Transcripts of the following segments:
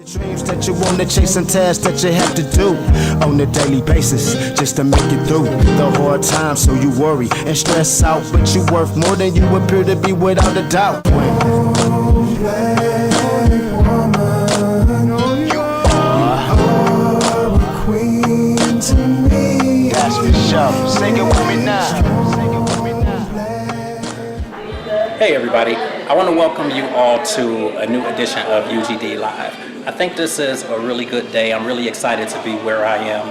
The dreams that you want to chase and tasks that you have to do on a daily basis just to make it through the hard times. So you worry and stress out, but you worth more than you appear to be without a doubt. That's the show. Sing it with me now. Hey everybody, I want to welcome you all to a new edition of UGD Live. I think this is a really good day. I'm really excited to be where I am.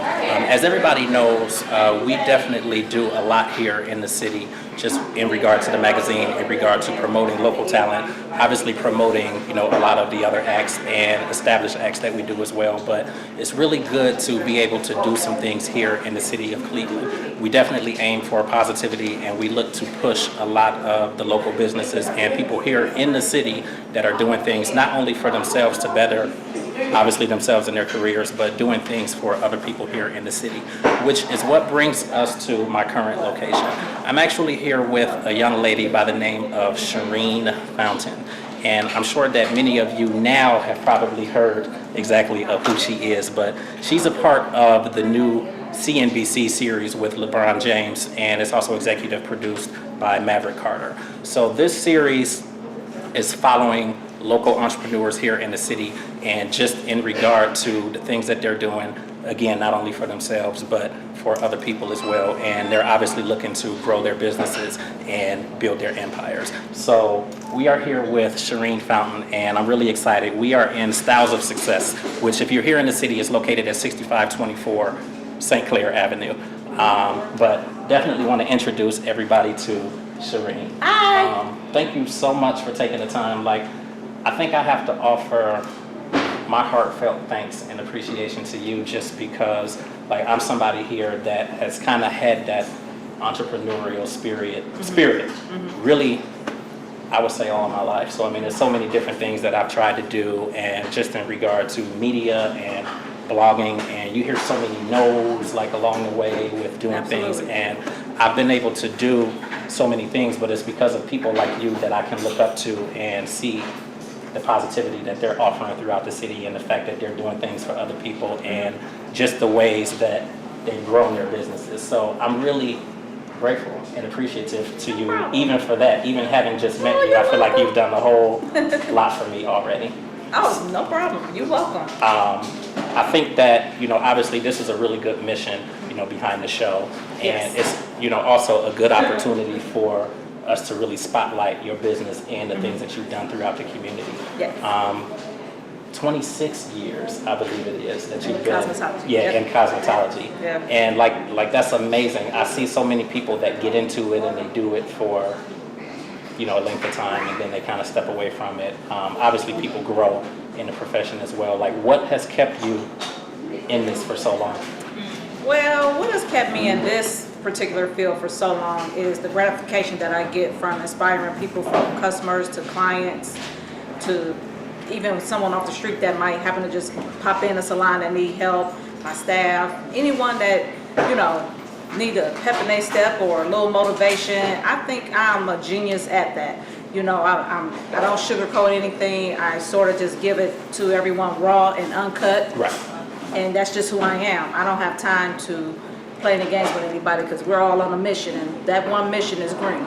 As everybody knows, we definitely do a lot here in the city, just in regard to the magazine, in regard to promoting local talent, obviously promoting, a lot of the other acts and established acts that we do as well. But it's really good to be able to do some things here in the city of Cleveland. We definitely aim for positivity, and we look to push a lot of the local businesses and people here in the city that are doing things not only for themselves to better obviously themselves and their careers, but doing things for other people here in the city, which is what brings us to my current location. I'm actually here with a young lady by the name of Chareen Fountain, and I'm sure that many of you now have probably heard exactly of who she is, but she's a part of the new CNBC series with LeBron James, and it's also executive produced by Maverick Carter. So this series is following local entrepreneurs here in the city, and just in regard to the things that they're doing, again, not only for themselves, but for other people as well. And they're obviously looking to grow their businesses and build their empires. So we are here with Chareen Fountain, and I'm really excited. We are in Styles of Success, which if you're here in the city is located at 6524 St. Clair Avenue. But definitely want to introduce everybody to Chareen. Hi. Thank you so much for taking the time. I think I have to offer my heartfelt thanks and appreciation to you, just because I'm somebody here that has kind of had that entrepreneurial spirit really, I would say, all my life. So there's so many different things that I've tried to do, and just in regard to media and blogging, and you hear so many no's along the way with doing Absolutely. things, and I've been able to do so many things, but it's because of people like you that I can look up to and see the positivity that they're offering throughout the city, and the fact that they're doing things for other people, and just the ways that they've grown their businesses. So I'm really grateful and appreciative to you, even for that, even having just met you. I feel like you've done a whole lot for me already. Oh, no problem. You're welcome. I think that, obviously this is a really good mission, behind the show. And Yes. it's, also a good opportunity for us to really spotlight your business and the things that you've done throughout the community. Yes. 26 years, I believe it is, that you've been Cosmetology. in cosmetology. Yeah. And like that's amazing. I see so many people that get into it and they do it for a length of time, and then they kind of step away from it. Obviously people grow in the profession as well. What has kept you in this for so long? Well, what has kept me in this particular field for so long is the gratification that I get from inspiring people, from customers to clients to even someone off the street that might happen to just pop in a salon and need help, my staff, anyone that, need a pep in their step or a little motivation. I think I'm a genius at that. I don't sugarcoat anything. I sort of just give it to everyone raw and uncut. Right. And that's just who I am. I don't have time to play any games with anybody, because we're all on a mission, and that one mission is green.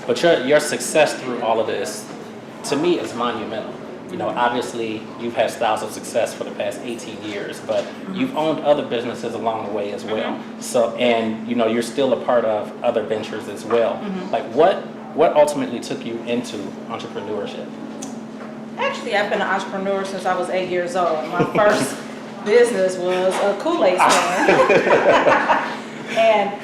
But your success through all of this, to me, is monumental. Obviously you've had Styles of Success for the past 18 years, but you've owned other businesses along the way as well. So, and you're still a part of other ventures as well. What ultimately took you into entrepreneurship? Actually, I've been an entrepreneur since I was 8 years old. My first business was a Kool-Aid stand. And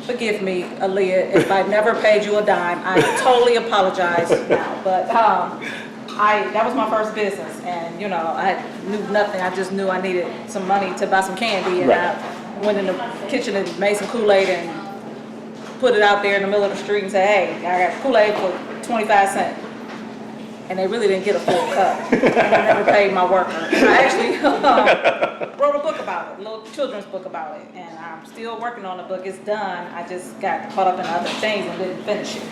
forgive me, Aaliyah, if I never paid you a dime. I totally apologize now. But that was my first business, and I knew nothing. I just knew I needed some money to buy some candy, and Right. I went in the kitchen and made some Kool-Aid and put it out there in the middle of the street and said, "Hey, I got Kool-Aid for 25 cents." And they really didn't get a full cup. And I never paid my worker. I actually wrote a book about it, a little children's book about it, and I'm still working on the book. It's done. I just got caught up in other things and didn't finish it.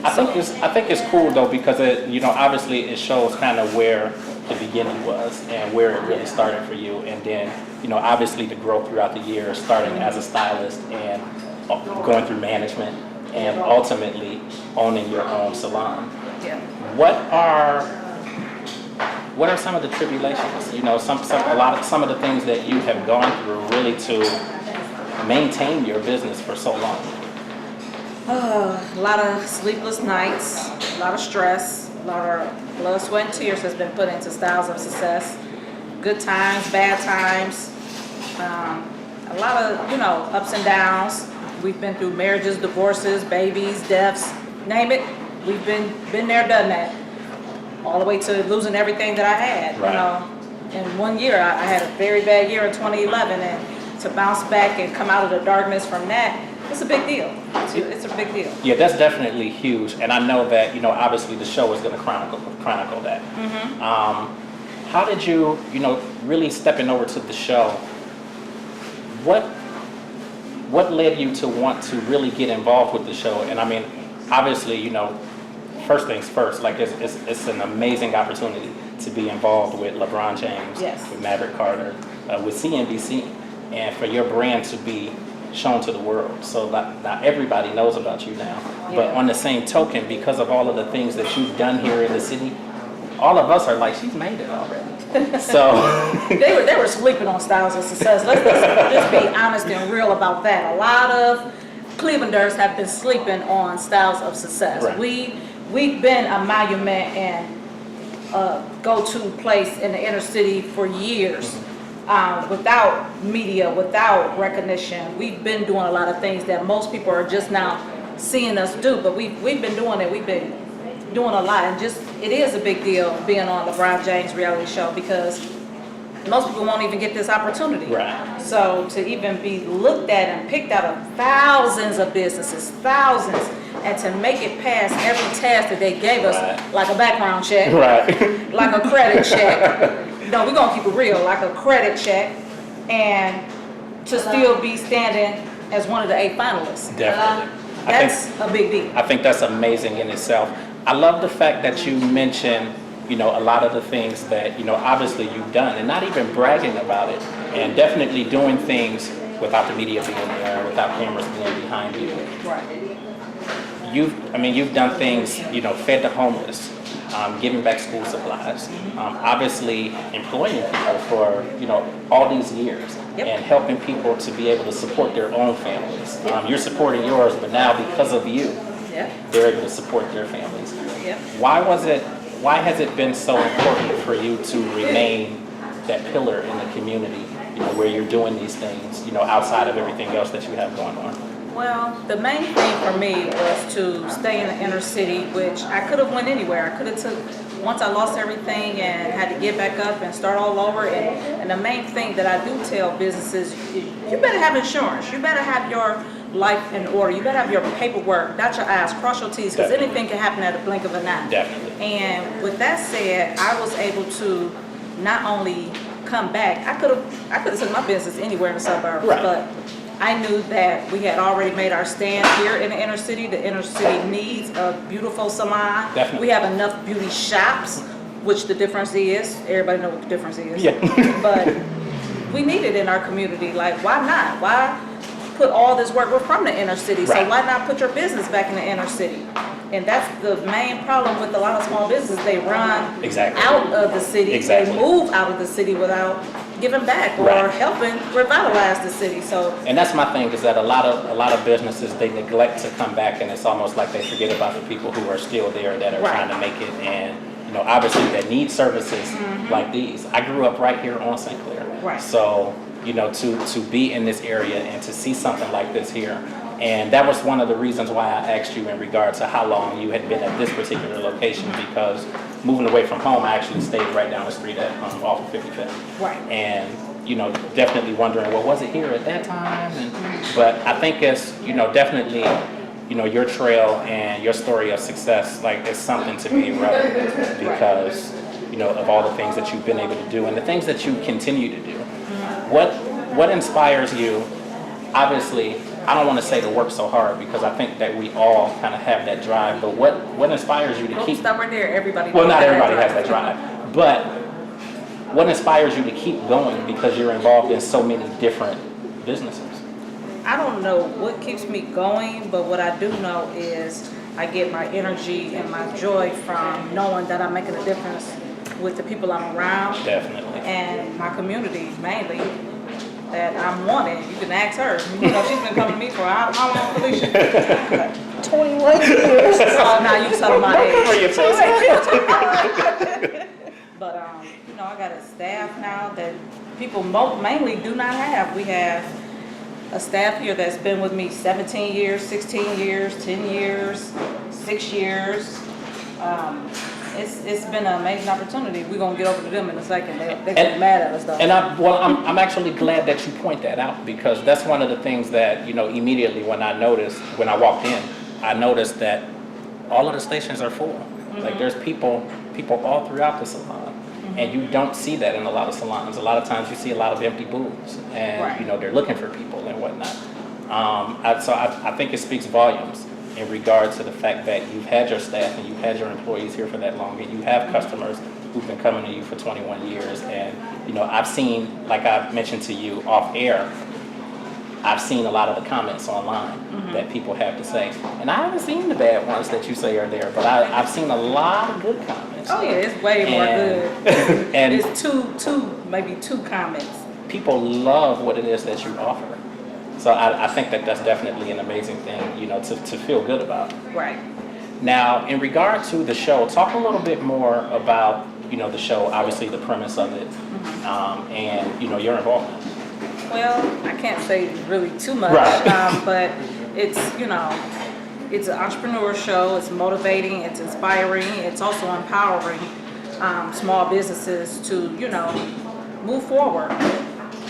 I think it's cool though, because it, obviously it shows kind of where the beginning was and where it really started for you, and then obviously the growth throughout the years, starting as a stylist and going through management and ultimately owning your own salon. Yeah. What are some of the tribulations? Some of the things that you have gone through really to maintain your business for so long. A lot of sleepless nights, a lot of stress, a lot of blood, sweat, and tears has been put into Styles of Success. Good times, bad times, a lot of ups and downs. We've been through marriages, divorces, babies, deaths, name it. We've been there, done that. All the way to losing everything that I had. Right. In 1 year, I had a very bad year in 2011, and to bounce back and come out of the darkness from that, it's a big deal. It's a big deal. Yeah, that's definitely huge, and I know that obviously the show is going to chronicle that. Mm-hmm. How did you really stepping over to the show? What led you to want to really get involved with the show? And I mean, obviously, first things first. Like it's an amazing opportunity to be involved with LeBron James, Yes. with Maverick Carter, with CNBC, and for your brand to be shown to the world. So now everybody knows about you now. Yeah. But on the same token, because of all of the things that you've done here in the city, all of us are like, she's made it already. So they were sleeping on Styles of Success. Let's just be honest and real about that. A lot of Clevelanders have been sleeping on Styles of Success. Right. We've been a monument and a go-to place in the inner city for years. Without media, without recognition. We've been doing a lot of things that most people are just now seeing us do, but we've been doing it. We've been doing a lot, and it is a big deal being on LeBron James reality show, because most people won't even get this opportunity. Right. So to even be looked at and picked out of thousands of businesses, thousands, and to make it past every task that they gave us, Right. like a background check, right. like a credit check. No, we're gonna keep it real, like a credit check, and to still be standing as one of the 8 finalists. Definitely. That's a big deal. I think that's amazing in itself. I love the fact that you mentioned, a lot of the things that, obviously you've done, and not even bragging about it, and definitely doing things without the media being there, without cameras being behind you. Right. You've done things, fed the homeless, giving back school supplies, obviously employing people for, all these years. Yep. And helping people to be able to support their own families. You're supporting yours, but now because of you, Yep. they're able to support their families. Yep. Why has it been so important for you to remain that pillar in the community, where you're doing these things, outside of everything else that you have going on? Well, the main thing for me was to stay in the inner city, which I could have went anywhere. I could have took, once I lost everything and had to get back up and start all over. And the main thing that I do tell businesses, you better have insurance. You better have your life in order. You better have your paperwork, dot your I's, cross your T's, because Definitely. anything can happen at a blink of an eye. Definitely. And with that said, I was able to not only come back, I could have took my business anywhere in the suburbs, Right. but I knew that we had already made our stand here in the inner city. The inner city needs a beautiful salon. Definitely. We have enough beauty shops, which the difference is, everybody knows what the difference is. Yeah. But we need it in our community. Like, why not? Why put all this work? We're from the inner city, Right. so why not put your business back in the inner city? And that's the main problem with a lot of small businesses. They run Exactly. out of the city. Exactly. They move out of the city without giving back or Right. helping revitalize the city. So And that's my thing, is that a lot of businesses, they neglect to come back, and it's almost like they forget about the people who are still there that are Right. trying to make it, and obviously that need services like these. I grew up right here on St. Clair. Right. So, to be in this area and to see something like this here. And that was one of the reasons why I asked you in regard to how long you had been at this particular location, because moving away from home, I actually stayed right down the street at off of 55th. Right. And, definitely wondering, well, was it here at that time? But I think it's, definitely, your trail and your story of success, like, it's something to be relevant because, of all the things that you've been able to do and the things that you continue to do. What inspires you? Obviously, I don't want to say to work so hard, because I think that we all kind of have that drive, but what inspires you to keep? Stop right there, everybody. Well, knows not that everybody drive. has that drive, but what inspires you to keep going because you're involved in so many different businesses? I don't know what keeps me going, but what I do know is I get my energy and my joy from knowing that I'm making a difference with the people I'm around. Definitely. And my community mainly, that I'm wanted. You can ask her. You know, she's been coming to me for how long, Felicia? 21 years. Oh, now you tell my age. But you know, I got a staff now that people mainly do not have. We have a staff here that's been with me 17 years, 16 years, 10 years, 6 years. It's been an amazing opportunity. We're gonna get over to them in a second. They get mad at us though. And I'm actually glad that you point that out, because that's one of the things that, you know, immediately when I walked in, I noticed that all of the stations are full. Like there's people all throughout the salon. And you don't see that in a lot of salons. A lot of times you see a lot of empty booths, and you know, they're looking for people and whatnot. I think it speaks volumes in regards to the fact that you've had your staff and you've had your employees here for that long, and you have customers who've been coming to you for 21 years. And you know, I've seen, like I mentioned to you off air, I've seen a lot of the comments online that people have to say, and I haven't seen the bad ones that you say are there, but I've seen a lot of good comments. Oh yeah, it's way more good. And it's maybe two comments. people love what it is that you offer. So I think that that's definitely an amazing thing, you know, to feel good about. Right. Now, in regard to the show, talk a little bit more about, you know, the show, obviously the premise of it, and, you know, your involvement. Well, I can't say really too much, but it's, you know, it's an entrepreneur show. It's motivating, it's inspiring, it's also empowering small businesses to, you know, move forward.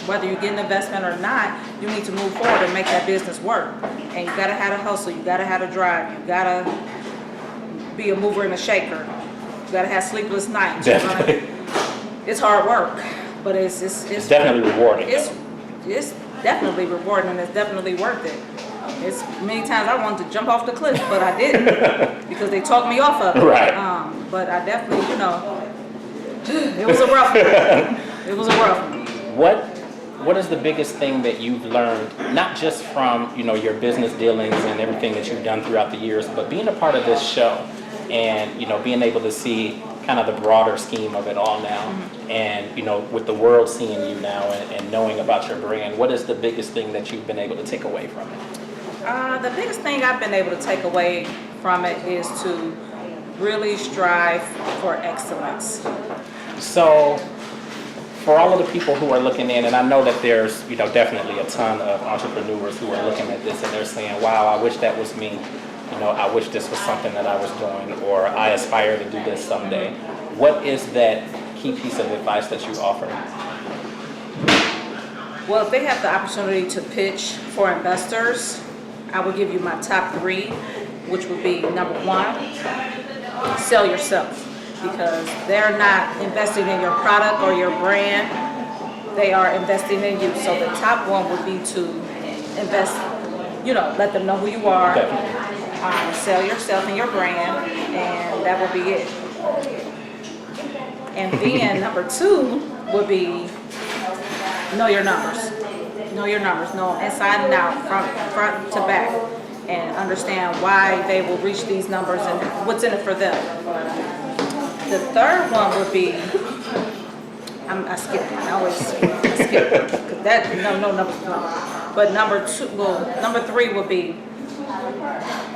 Whether you get an investment or not, you need to move forward and make that business work. And you gotta have a hustle, you gotta have a drive, you gotta be a mover and a shaker. You gotta have sleepless nights. Definitely. It's hard work, but it's definitely rewarding. It's definitely rewarding, and it's definitely worth it. It's many times I wanted to jump off the cliff, but I didn't because they talked me off of it. Right. But I definitely, you know, it was a rough one. It was a rough one. What is the biggest thing that you've learned, not just from, you know, your business dealings and everything that you've done throughout the years, but being a part of this show and, you know, being able to see kind of the broader scheme of it all now, and, you know, with the world seeing you now and knowing about your brand, what is the biggest thing that you've been able to take away from it? The biggest thing I've been able to take away from it is to really strive for excellence. So, for all of the people who are looking in, and I know that there's, you know, definitely a ton of entrepreneurs who are looking at this and they're saying, wow, I wish that was me. You know, I wish this was something that I was doing, or I aspire to do this someday. What is that key piece of advice that you offer? Well, if they have the opportunity to pitch for investors, I will give you my top 3, which would be number 1, sell yourself. Because they're not investing in your product or your brand, they are investing in you. So the top one would be to invest, you know, let them know who you are, sell yourself and your brand, and that would be it. And then number 2 would be know your numbers. Know your numbers, know inside and out, front to back, and understand why they will reach these numbers and what's in it for them. The third one would be, I skipped it. I always skip it because that no numbers. But number 3 would be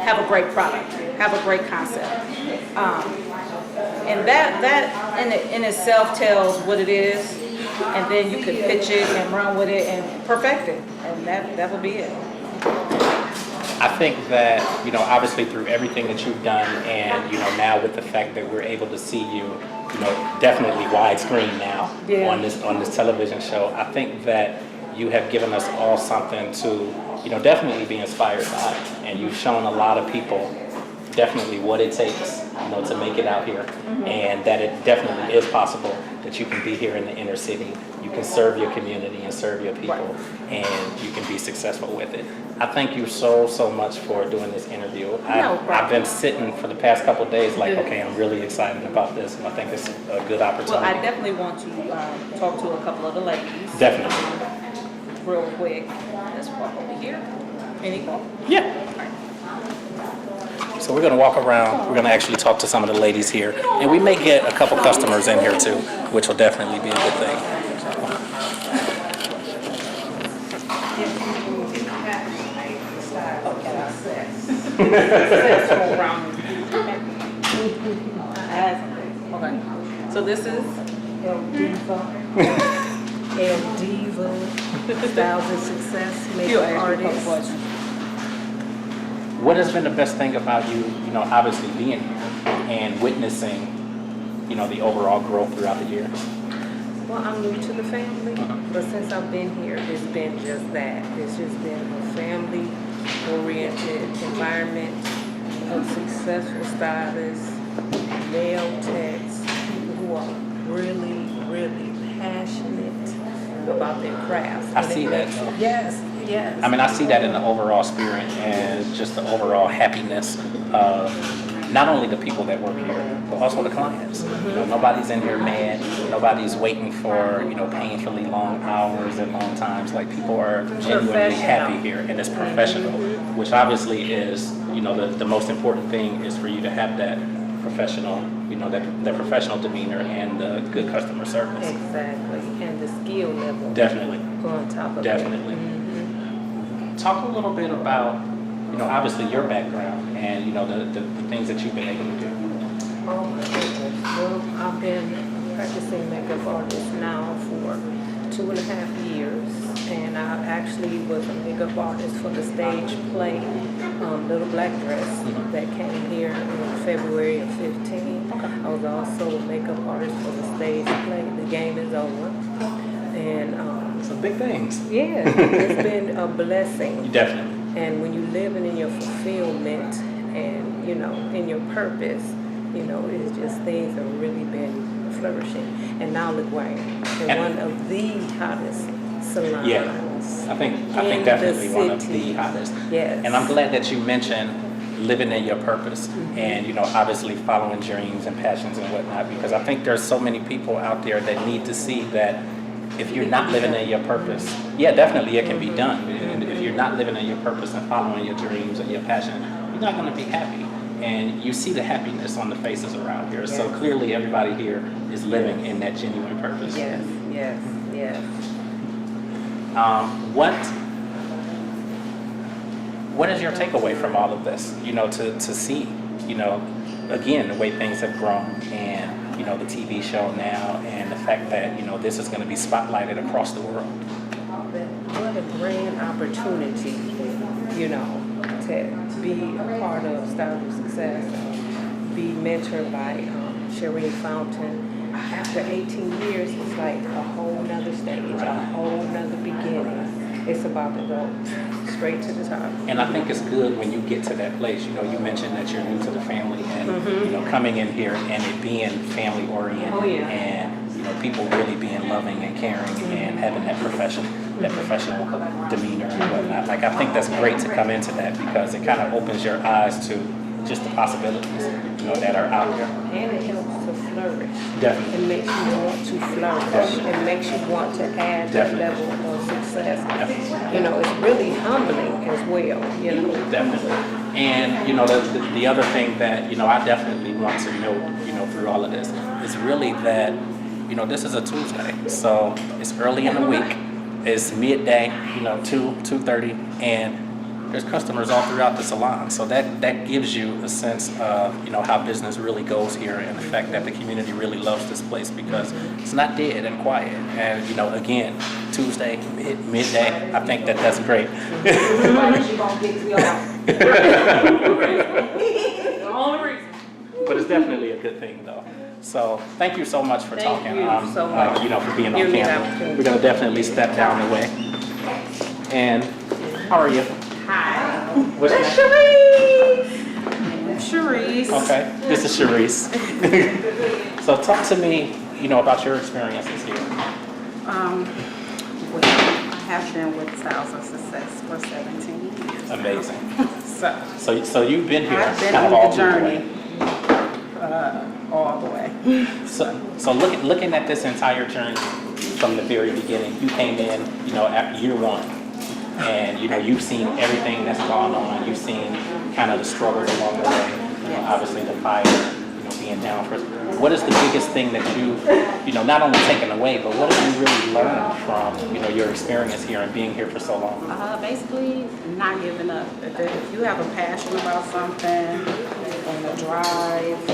have a great product, have a great concept, and that in itself tells what it is, and then you can pitch it and run with it and perfect it, and that would be it. I think that, you know, obviously through everything that you've done, and, you know, now with the fact that we're able to see you, you know, definitely widescreen now on this television show, I think that you have given us all something to, you know, definitely be inspired by. And you've shown a lot of people definitely what it takes, you know, to make it out here, and that it definitely is possible that you can be here in the inner city, you can serve your community and serve your people, and you can be successful with it. I thank you so much for doing this interview. I've been sitting for the past couple of days like, okay, I'm really excited about this, and I think it's a good opportunity. Well, I definitely want to talk to a couple of the ladies. Definitely. Real quick. Let's walk over here. Any go? Yeah. So we're going to walk around. We're going to actually talk to some of the ladies here, and we may get a couple customers in here too, which will definitely be a good thing. Okay. So this is El Diva, Styles and Success, makeup artist. What has been the best thing about you, obviously being here and witnessing, the overall growth throughout the year? Well, I'm new to the family, but since I've been here, it's been just that. It's just been a family-oriented environment of successful stylists, nail techs, people who are really, really passionate about their crafts. I see that. Yes, yes. I mean, I see that in the overall spirit and just the overall happiness of not only the people that work here, but also the clients. Nobody's in here mad. Nobody's waiting for, painfully long hours and long times. Like, people are genuinely happy here, and it's professional, which obviously is, the most important thing is for you to have that professional, that professional demeanor and the good customer service. Exactly, and the skill level. Definitely. On top of Definitely. it. Talk a little bit about, obviously your background and, the things that you've been able to do. Oh my goodness. Well, I've been practicing makeup artist now for 2.5 years, and I actually was a makeup artist for the stage play Little Black Dress that came here in February of 15. I was also a makeup artist for the stage play The Game Is Over. And Some big things. yeah, it's been a blessing. Definitely. And when you living in your fulfillment and, in your purpose, it's just things have really been flourishing. And now look where I am. In one of the hottest salons. Yeah, I think definitely one of the hottest. Yes. And I'm glad that you mentioned living in your purpose and, obviously following dreams and passions and whatnot, because I think there's so many people out there that need to see that if you're not living in your purpose, yeah, definitely it can be done. And if you're not living in your purpose and following your dreams and your passion, you're not going to be happy. And you see the happiness on the faces around here. Yes. So clearly everybody here is living in that genuine purpose. Yes, yes, yes. What is your takeaway from all of this? To see, again, the way things have grown and, the TV show now and the fact that, this is going to be spotlighted across the world. What a grand opportunity, to be a part of Style of Success, be mentored by Chareen Fountain. After 18 years, it's like a whole nother stage, a whole nother beginning. It's about to go straight to the top. And I think it's good when you get to that place. You mentioned that you're new to the family and, coming in here and it being family oriented and, people really being loving and caring and having that professional demeanor and whatnot. Like, I think that's great to come into that because it kind of opens your eyes to just the possibilities, that are out there. And it helps to flourish. Definitely. It makes you want to flourish. Definitely. It makes you want to add that level of success. Definitely. It's really humbling as well, Definitely. And, the other thing that, I definitely want to note, through all of this is really that, this is a Tuesday. So it's early in the week. It's midday, 2:30, and there's customers all throughout the salon. So that gives you a sense of, how business really goes here and the fact that the community really loves this place because it's not dead and quiet. And, again, Tuesday, midday, I think that's great. But it's definitely a good thing, though. So thank you so much for talking. You so much. For being on camera. We're gonna definitely step down the way. And how are you? Hi. What's your name? Chareen. Okay, this is Charisse. So talk to me about your experiences here? Well, I have been with Styles of Success for 17 years. Amazing. So So you've been here I've been kind of on all the through journey all the way. So looking at this entire journey from the very beginning, you came in, at year one, and you've seen everything that's gone on. You've seen kind of the struggles along the way. Obviously the fire, being down for. What is the biggest thing that you not only taken away, but what have you really learned from your experience here and being here for so long? Basically, not giving up. If you have a passion about something and a drive,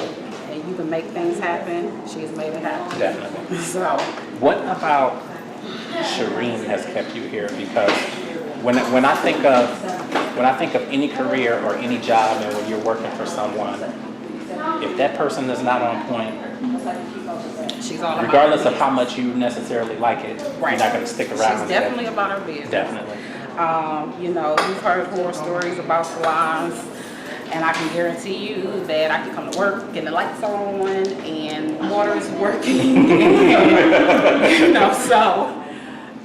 and you can make things happen, she's made it happen. Definitely. So, What about Chareen has kept you here? Because when I think of any career or any job, and when you're working for someone, if that person is not on point, she's all about regardless her of how much you necessarily like it, you're not going to stick around. She's definitely about her business. Definitely. You've heard horror stories about salons, and I can guarantee you that I can come to work, and the lights are on, and water is working, so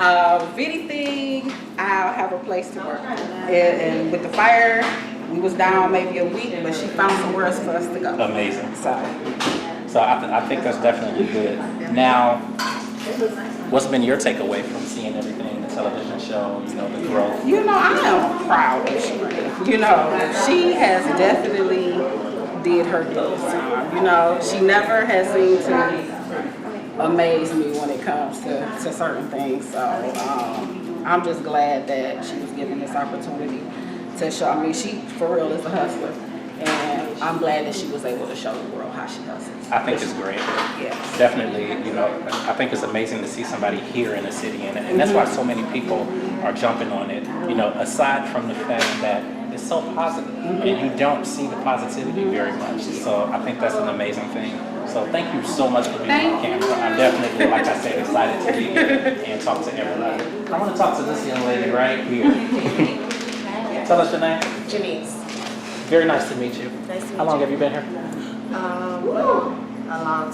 if anything, I'll have a place to work. And with the fire, we was down maybe a week, but she found somewhere else for us to go. Amazing. So I think that's definitely good. Now, what's been your takeaway from seeing everything, the television show, the growth? I am proud of Chareen. She has definitely did her thing. She never has seemed to amaze me when it comes to certain things. So I'm just glad that she was given this opportunity to show. I mean, she for real is a hustler, and I'm glad that she was able to show the world how she hustles. I think it's great. Yes. Definitely, I think it's amazing to see somebody here in the city, and that's why so many people are jumping on it. Aside from the fact that it's so positive, and you don't see the positivity very much. So I think that's an amazing thing. So thank you so much for being on camera. I'm definitely, like I said, excited to be here and talk to everybody. I want to talk to this young lady right here. Tell us your name. Janice. Very nice to meet you. Nice to meet How long you. have you been here? A long time.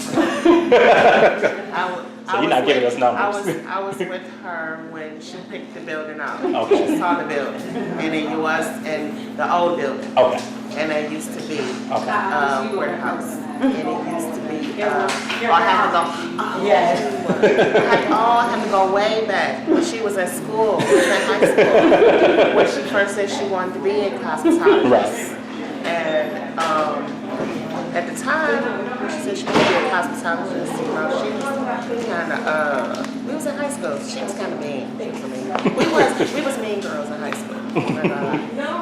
So you're not giving us numbers. I was with her when she picked the building up. Okay. She saw the building, and it was in the old building, Okay. and it used to be Okay. warehouse, and it used to be. I had to go. Yes. I had to go way back when she was at school, she was in high school, when she first said she wanted to be in hospitality. Right. And at the time, when she said she wanted to be a hospitalist, she was kind of, we was in high school, she was kind of mean. She was mean. We was mean girls in high school.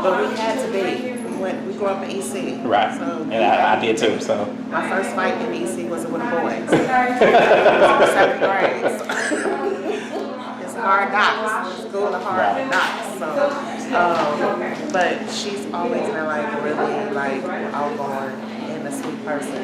But we had to be. We grew up in EC. Right. So, And I did too, so. my first fight in EC was with a boy. It was 7th grade. So. It's hard knocks. School of hard knocks. So, but she's always been really outgoing and a sweet person.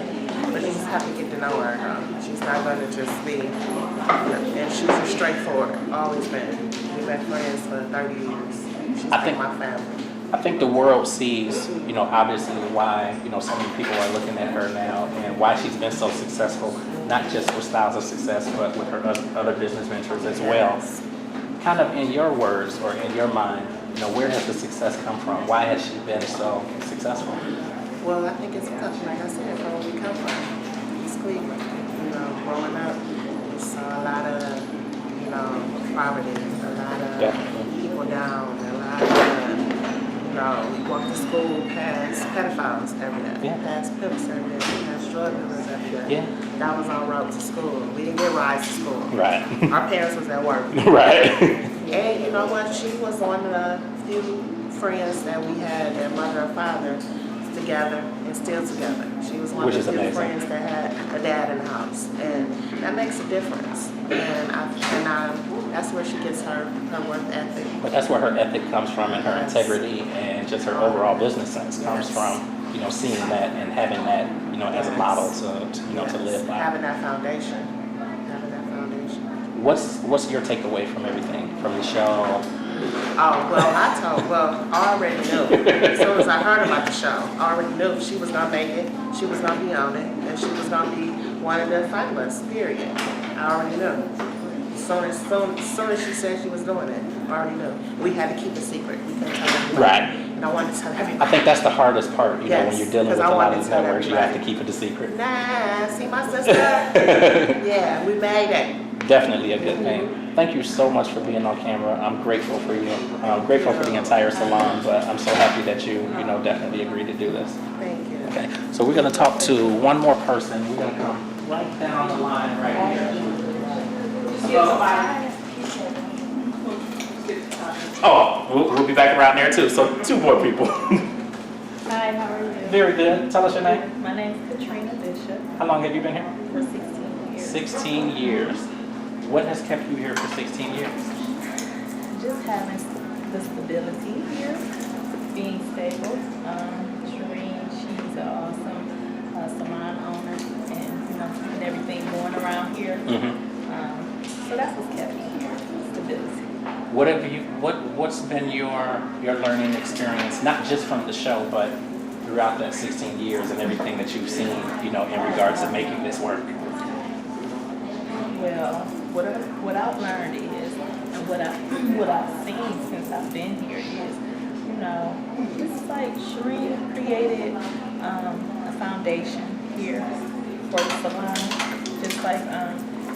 But you just have to get to know her. She's not going to just be, and she's a straightforward. Always been. We've been friends for 30 years. She's been my family. I think the world sees, obviously why, so many people are looking at her now and why she's been so successful, not just with Styles of Success, but with her other business ventures as well. Kind of in your words or in your mind, where has the success come from? Why has she been so successful? Well, I think it's because, like I said, from where we come from, East Cleveland. Growing up, we saw a lot of, poverty, a lot of people down, a lot of, we walked to school past pedophiles every day, past pimps every day, past drug dealers every day. Yeah. That was our road to school. We didn't get rides to school. Right. Our parents was at work. Right. And you know what? She was one of the few friends that we had that mother and father together and still together. She was one Which of is the few amazing. friends that had a dad in the house, and that makes a difference. And that's where she gets her work ethic. But that's where her ethic comes from, and her integrity and just her overall business sense comes from, seeing that and having that, as a model to live by. Having that foundation. What's your takeaway from everything, from the show? Oh, I already knew. As soon as I heard about the show, I already knew she was going to make it, she was going to be on it, and she was going to be one of the finalists, period. I already knew. Soon as she said she was doing it, I already knew. We had to keep it secret. We couldn't tell everybody. Right. And I wanted to tell everybody. I think that's the hardest part, you know, when Yes, you're dealing with 'cause a I lot wanted of to tell networks, you have to everybody. keep it a secret. Nah, see my sister? Yeah, we made it. Definitely a good thing. Thank you so much for being on camera. I'm grateful for you. I'm grateful for the entire salon, but I'm so happy that you definitely agreed to do this. Thank you. Okay, so we're gonna talk to one more person. We're gonna come right down the line right here. Oh, we'll be back around there too. So 2 more people. Hi, how are you? Very good. Tell us your name. My name is Katrina Bishop How long have you been here? for 16 years. 16 years. What has kept you here for 16 years? Just having the stability here, being stable. Chareen, she's an awesome salon owner and keeping everything going around here. So that's what's kept me here, stability. What's been your learning experience, not just from the show, but throughout that 16 years and everything that you've seen, in regards to making this work? Well, what I've learned is, and what I've seen since I've been here is, it's like Chareen created a foundation here for the salon. Just like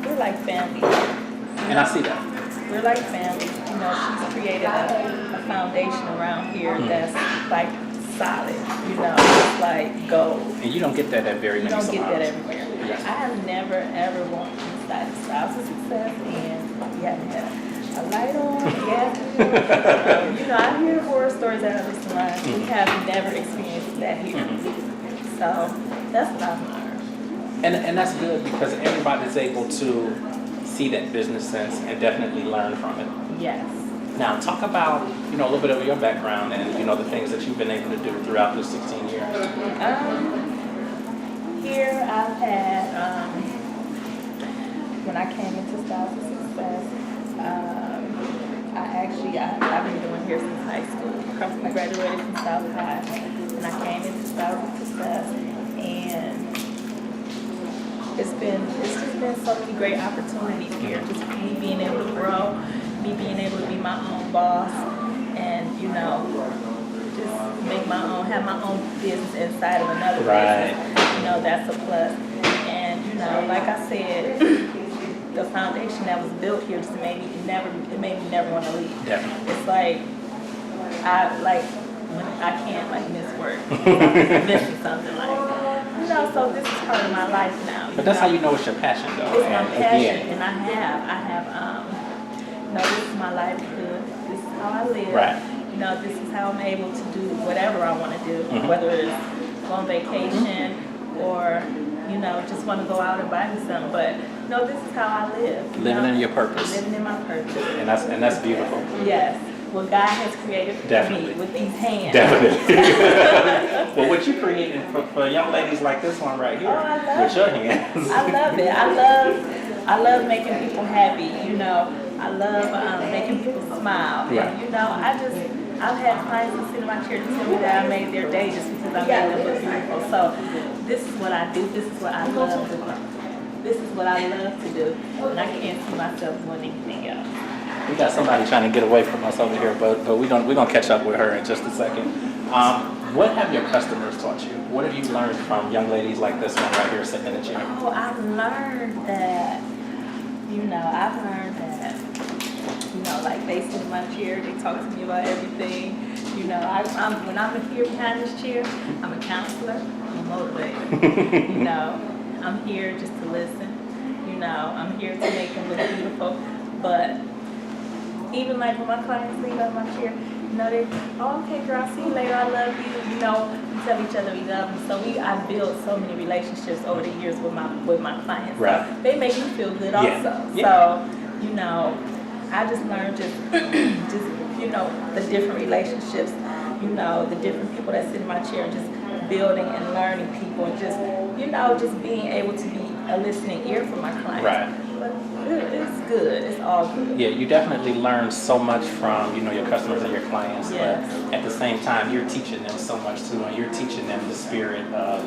we're like family. And I see that. We're like family. She's created a foundation around here that's like solid. It's like gold. And you don't get that at very You many don't get that salons. everywhere. Yes. I have never ever walked inside the Styles of Success and we haven't had a light on, I hear horror stories out of the salon. We have never experienced that here. So that's what I've learned. And that's good because everybody's able to see that business sense and definitely learn from it. Yes. Now, talk about, a little bit of your background and, the things that you've been able to do throughout the 16 years. Here I've had, when I came into Styles of Success, I've been doing here since high school. I graduated from South High and I came into Styles of Success and it's just been so many great opportunities here. Just me being able to grow, me being able to be my own boss and, just have my own business inside of another business. That's a plus. And, like I said, the foundation that was built here just made me never want to leave. Definitely. It's like, when I can't miss work. I'm missing something so this is part of my life now. But that's how you know it's your passion, though. It's my And passion, again, and I have, this is my livelihood. This is how I live. Right. This is how I'm able to do whatever I want to do, whether it's go on vacation or, just want to go out and buy me something. But, this is how I live. living in your purpose. Living in my purpose. And that's beautiful. Yes. What God has created for Definitely. me with these hands. Definitely. Well, what you created for young ladies like this one right here, Oh, I love with your hands. I love it. I love making people happy. I love making people smile. Right. And I've had clients that sit in my chair to tell me that I made their day just because I made them look beautiful. So this is what I do. This is what I love to do. This is what I love to do, and I can't see myself doing anything else. We got somebody trying to get away from us over here, but we're gonna catch up with her in just a second. What have your customers taught you? What have you learned from young ladies like this one right here sitting in the chair? Oh, I've learned that, like they sit in my chair, they talk to me about everything. When I'm here behind this chair, I'm a counselor, I'm a motivator. I'm here just to listen. I'm here to make them look beautiful. But even like when my clients leave out of my chair, they, okay, girl, I'll see you later, I love you. We tell each other we love them. So I built so many relationships over the years with my clients. Right. So they make me feel good Yeah. also. Yeah. So, I just learned just the different relationships, the different people that sit in my chair, and just building and learning people, and just being able to be a listening ear for my clients. Right. But it's good. It's all good. Yeah, you definitely learn so much from your customers and your clients, Yes. but at the same time, you're teaching them so much too, and you're teaching them the spirit of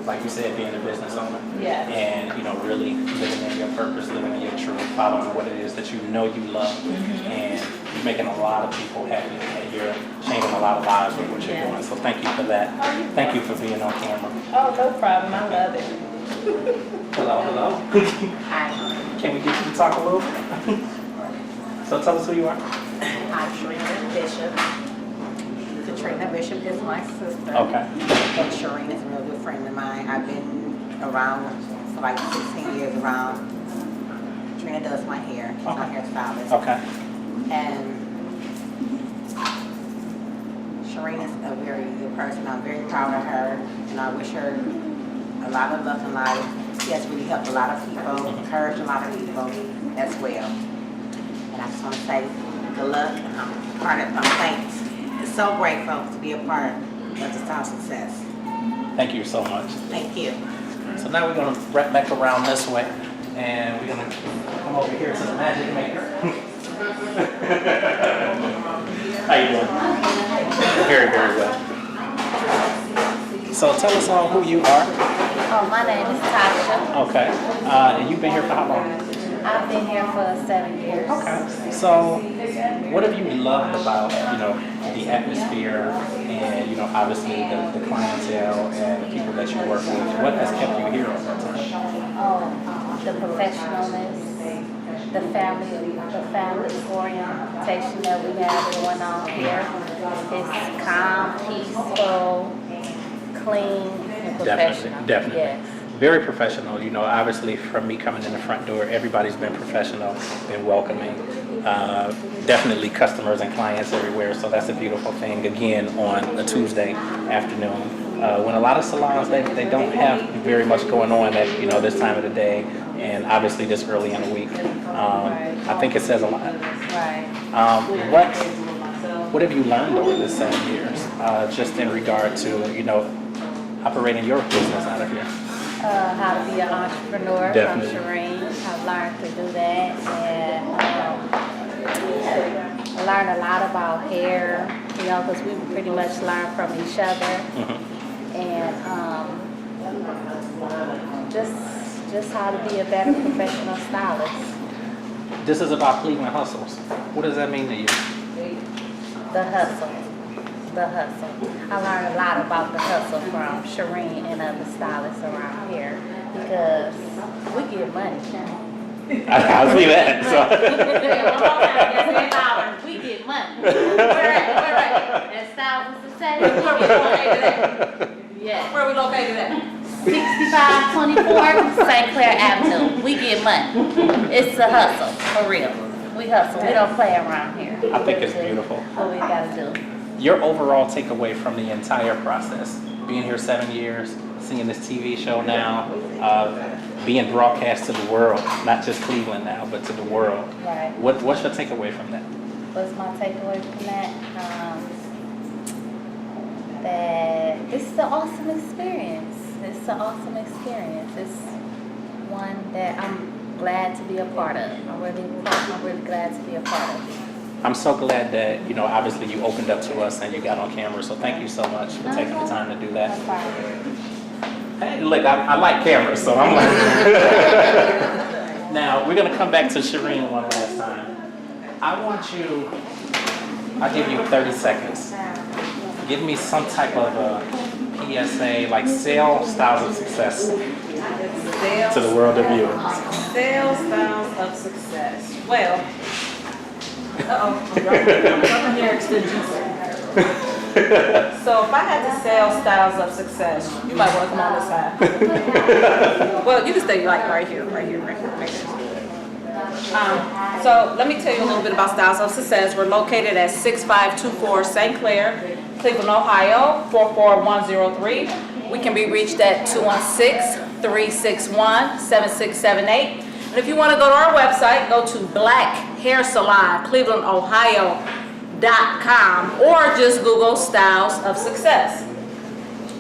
like you said, being a business owner. Yes. And, you know, really living in your purpose, living in your truth, following what it is that you know you love. And you're making a lot of people happy, and you're changing a lot of lives with what you're doing. So thank you for that. Thank you for being on camera. Oh, no problem. I love it. Hello, hello. Hi, Can we get you to talk a little bit? So tell us who you are. I'm Chareen Bishop. Katrina Bishop is my sister. Okay. And Chareen is a real good friend of mine. I've been around for like 16 years around. Katrina does my hair. She's my hairstylist. Okay. And Chareen is a very good person. I'm very proud of her, and I wish her a lot of luck in life. She has really helped a lot of people, encouraged a lot of people as well. And I just want to say good luck. I'm thanks. So grateful to be a part of the Style Success. Thank you so much. Thank you. So now we're going to wrap back around this way, and we're going to come over here to the Magic Maker. How you doing? Very, very well. So tell us all who you are. Oh, my name is Tasha. Okay. And you've been here for how long? I've been here for 7 years. Okay. So what have you loved about, you know, the atmosphere and, you know, obviously the clientele and the people that you work with? What has kept you here all that time? Oh, the professionalness, the family orientation that we have going on here. It's calm, peaceful, clean, and professional. Definitely. Yes. Very professional. You know, obviously from me coming in the front door, everybody's been professional, been welcoming. Definitely customers and clients everywhere. So that's a beautiful thing. Again, on a Tuesday afternoon, when a lot of salons they don't have very much going on at, you know, this time of the day, and obviously this early in the week. I think it says a lot. Right. What have you learned over this 7 years, just in regard to, you know, operating your business out of here? How to be an entrepreneur Definitely. from Chareen. I've learned to do that, and I learned a lot about hair, you know, because we pretty much learn from each other, and just how to be a better professional stylist. This is about Cleveland hustles. What does that mean to you? The hustle. I learned a lot about the hustle from Chareen and other stylists around here because we get money. I see that. So. We get money. We're right. And Styles of Success, where we located at? Yes. Where we located at? 6524 St. Clair Avenue. We get money. It's a hustle, for real. We hustle. We don't play around here. I think it's beautiful. What we gotta do. Your overall takeaway from the entire process, being here 7 years, seeing this TV show now, being broadcast to the world, not just Cleveland now, but to the world. Right. What's your takeaway from that? What's my takeaway from that? That it's an awesome experience. It's one that I'm glad to be a part of. I'm really glad to be a part of. I'm so glad that, you know, obviously you opened up to us and you got on camera, so thank you so much for taking the time to do that. No problem. Hey, look, I like cameras, so I'm like... Now, we're going to come back to Chareen one last time. I'll give you 30 seconds. Give me some type of a PSA, like sales styles of success to the world of viewers. Sales styles of success. Well, I'm here extensions. So if I had to sell styles of success, you might want to come on this side. Well, you can stay like right here. So let me tell you a little bit about Styles of Success. We're located at 6524 St. Clair, Cleveland, Ohio, 44103. We can be reached at 216-361-7678. And if you want to go to our website, go to blackhairsalon.clevelandohio.com or just Google Styles of Success.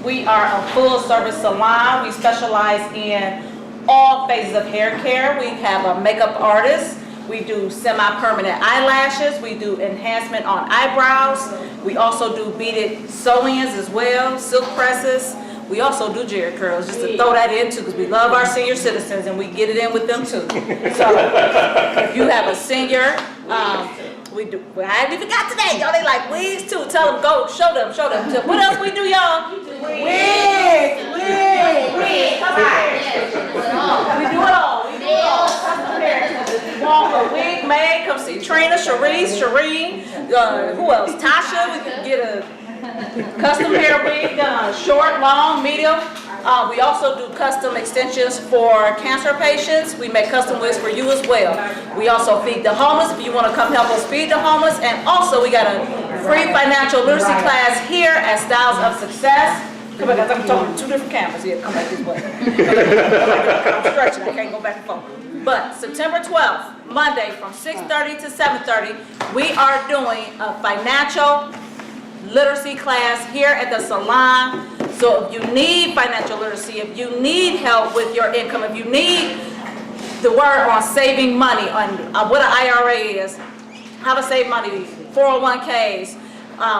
We are a full service salon. We specialize in all phases of hair care. We have a makeup artist. We do semi-permanent eyelashes. We do enhancement on eyebrows. We also do beaded sew-ins as well, silk presses. We also do Jerry curls, just to throw that in too, because we love our senior citizens and we get it in with them too. So if you have a senior, we do. Well, I haven't even got today, y'all. They like wigs too. Tell them, go, show them. So what else we do, y'all? Wigs. Come on. We do it all. Want a wig made? Come see Trina, Chareen. Who else? Tasha. We can get a custom hair wig done, short, long, medium. We also do custom extensions for cancer patients. We make custom wigs for you as well. We also feed the homeless if you want to come help us feed the homeless. And also we got a free financial literacy class here at Styles of Success. Come back, I'm talking two different cameras here. Come back this way. I'm stretching, I can't go back and forth. But September 12th, Monday from 6:30 to 7:30, we are doing a financial literacy class here at the salon. So if you need financial literacy, if you need help with your income, if you need the word on saving money, on what an IRA is, how to save money, 401ks,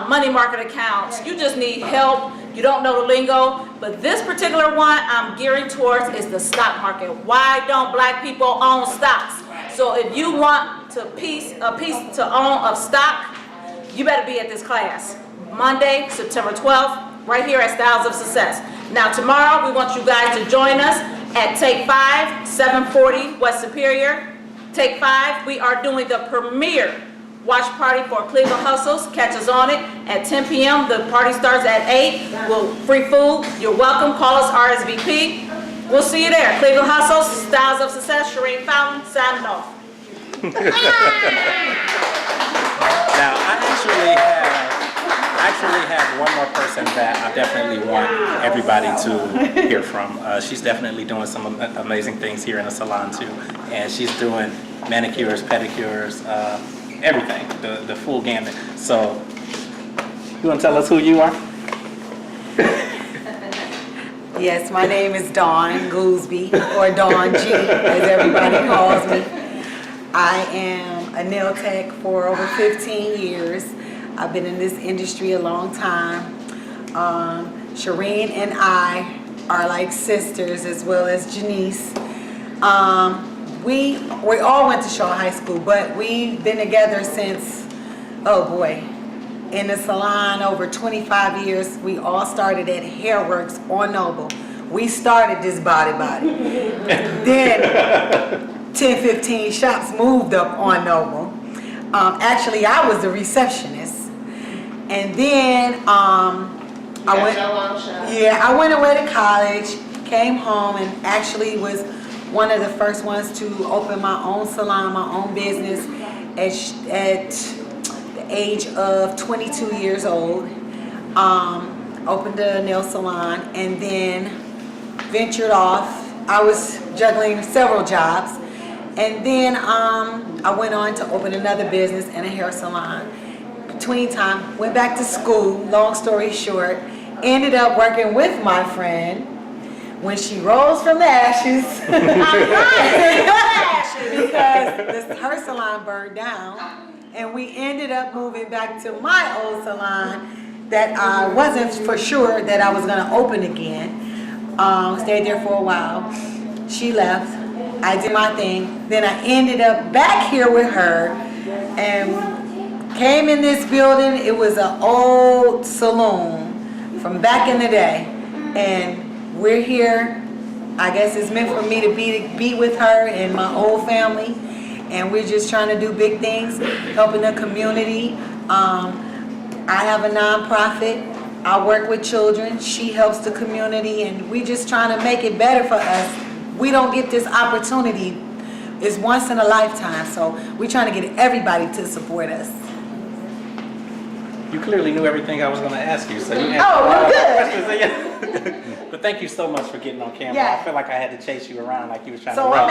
money market accounts, you just need help, you don't know the lingo, but this particular one I'm gearing towards is the stock market. Why don't black people own stocks? So if you want a piece to own of stock, you better be at this class. Monday, September 12th, right here at Styles of Success. Now tomorrow, we want you guys to join us at Take 5, 740 West Superior. Take 5, we are doing the premiere watch party for Cleveland Hustles. Catch us on it at 10 p.m. The party starts at 8. We'll free food. You're welcome. Call us RSVP. We'll see you there. Cleveland Hustles, Styles of Success, Chareen Fountain, signing off. Now, I actually have one more person that I definitely want everybody to hear from. She's definitely doing some amazing things here in the salon too, and she's doing manicures, pedicures, everything, the full gamut. So, you want to tell us who you are? Yes, my name is Dawn Goolsby, or Dawn G, as everybody calls me. I am a nail tech for over 15 years. I've been in this industry a long time. Chareen and I are like sisters, as well as Janice. We all went to Shaw High School, but we've been together since, oh boy, in the salon over 25 years. We all started at Hairworks on Noble. We started this body. Then 10, 15 shops moved up on Noble. Actually, I was the receptionist. And then I went away to college, came home, and actually was one of the first ones to open my own salon, my own business at the age of 22 years old. Opened a nail salon and then ventured off. I was juggling several jobs. And then I went on to open another business and a hair salon. Between time, went back to school, long story short, ended up working with my friend when she rose from the ashes. Because her salon burned down, and we ended up moving back to my old salon that I wasn't for sure that I was gonna open again. Stayed there for a while. She left. I did my thing. Then I ended up back here with her and came in this building. It was an old saloon from back in the day. And we're here. I guess it's meant for me to be with her and my old family. And we're just trying to do big things, helping the community. I have a nonprofit. I work with children. She helps the community. And we just trying to make it better for us. We don't get this opportunity. It's once in a lifetime, so we're trying to get everybody to support us. You clearly knew everything I was going to ask you, so you answered well, good. But thank you so much for getting on camera. Yeah. I feel like I had to chase you around like you was trying to. So I'm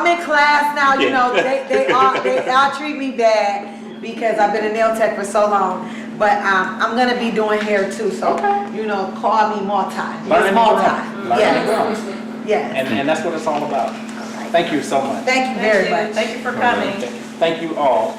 in class now. You know, they all treat me bad because I've been a nail tech for so long. But I'm gonna be doing hair too, so you know, call me multi. Yes. Yes. And that's what it's all about. Thank you so much. Thank you very much. Thank you for coming. Thank you all.